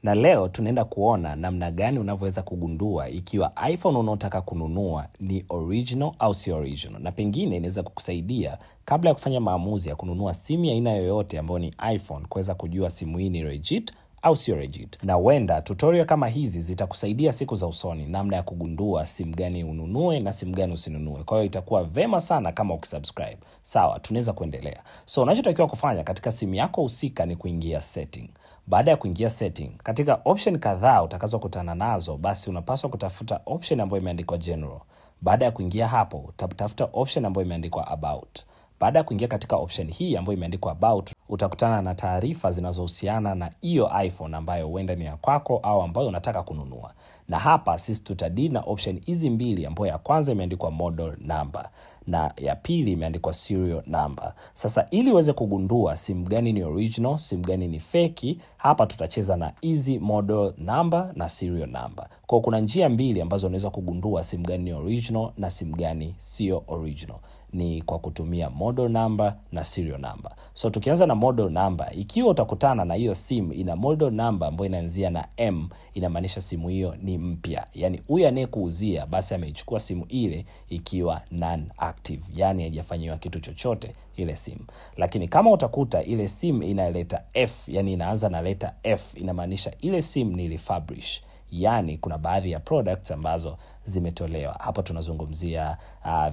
Na leo tunaenda kuona namna gani unavyoweza kugundua ikiwa iPhone unaotaka kununua ni original au si original. Na pengine inaweza kukusaidia kabla ya kufanya maamuzi ya kununua simu ya aina yoyote ambayo ni iPhone, kuweza kujua simu hii ni legit au sio legit. Na huenda tutorial kama hizi zitakusaidia siku za usoni namna ya kugundua simu gani ununue na simu gani usinunue. Kwa hiyo itakuwa vema sana kama ukisubscribe. Sawa, tunaweza kuendelea. So unachotakiwa kufanya katika simu yako husika ni kuingia setting. Baada ya kuingia setting, katika option kadhaa utakazokutana nazo, basi unapaswa kutafuta option ambayo imeandikwa general. Baada ya kuingia hapo, utatafuta option ambayo imeandikwa about. Baada ya kuingia katika option hii ambayo imeandikwa about, utakutana na taarifa zinazohusiana na hiyo iPhone ambayo huenda ni ya kwako au ambayo unataka kununua. Na hapa sisi tutadili na option hizi mbili, ambayo ya kwanza imeandikwa model number na ya pili imeandikwa serial number. Sasa ili uweze kugundua simu gani ni original, simu gani ni fake, hapa tutacheza na hizi model number na serial number. Kwa kuna njia mbili ambazo unaweza kugundua simu gani ni original na simu gani sio original. Ni kwa kutumia model number na serial number. So tukianza na model number, ikiwa utakutana na hiyo simu ina model number ambayo inaanzia na M, inamaanisha simu hiyo ni mpya. Yani huyu anayekuuzia basi ameichukua simu ile ikiwa non-active, yani haijafanyiwa kitu chochote ile simu. Lakini kama utakuta ile simu ina leta F, yani inaanza na leta F, inamaanisha ile simu ni refurbished. Yani kuna baadhi ya products ambazo zimetolewa. Hapa tunazungumzia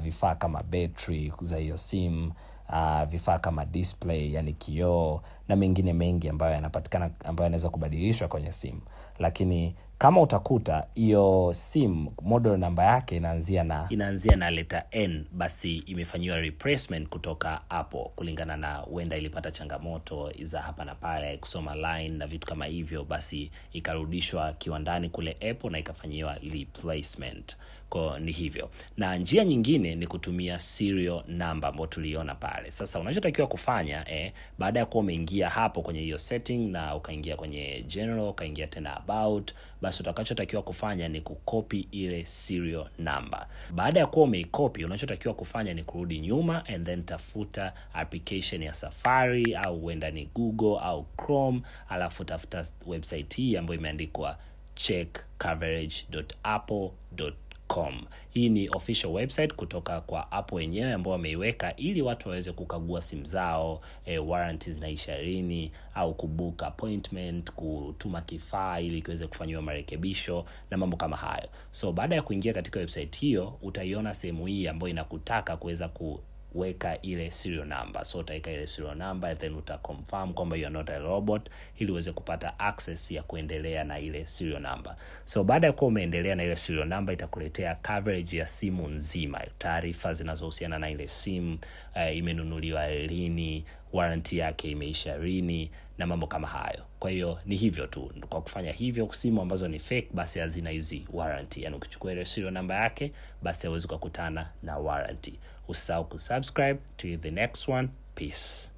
vifaa kama battery za hiyo simu, vifaa kama display yani kioo na mengine mengi ambayo yanapatikana, ambayo yanaweza kubadilishwa kwenye simu. Lakini kama utakuta hiyo simu model namba yake inaanzia na letter N, basi imefanywa replacement kutoka Apple kulingana na huenda ilipata changamoto za hapa na pale kusoma line na vitu kama hivyo, basi ikarudishwa kiwandani kule Apple na ikafanywa replacement. Kwa ni hivyo. Na njia nyingine ni kutumia serial number ambayo tuliona pale. Sasa unachotakiwa kufanya baada ya kuwa umeingia hapo kwenye hiyo setting na ukaingia kwenye general, ukaingia tena about, basi utakachotakiwa kufanya ni kucopy ile serial number. Baada ya kuwa umeicopy, unachotakiwa kufanya ni kurudi nyuma and then tafuta application ya Safari au huenda ni Google au Chrome, alafu tafuta website hii ambayo imeandikwa checkcoverage.apple.com. Hii ni official website kutoka kwa Apple wenyewe ambao wameiweka ili watu waweze kukagua simu zao, warranties na 20 au kubook appointment, kutuma kifaa ili kiweze kufanywa marekebisho na mambo kama hayo. So baada ya kuingia katika website hiyo, utaiona sehemu hii ambayo inakutaka kuweza kuweka ile serial number. So utaweka ile serial number then utaconfirm kwamba you are not a robot ili uweze kupata access ya kuendelea na ile serial number. So baada ya kuwa umeendelea na ile serial number, itakuletea coverage ya simu nzima, taarifa zinazohusiana na ile simu, imenunuliwa lini, warranty yake imeisha lini na mambo kama hayo. Kwa hiyo ni hivyo tu. Kwa kufanya hivyo, simu ambazo ni fake basi hazina hizi warranty. Yani ukichukua ile serial number yake basi hauwezi kukutana na warranty. Usisahau kusubscribe. Till the next one. Peace.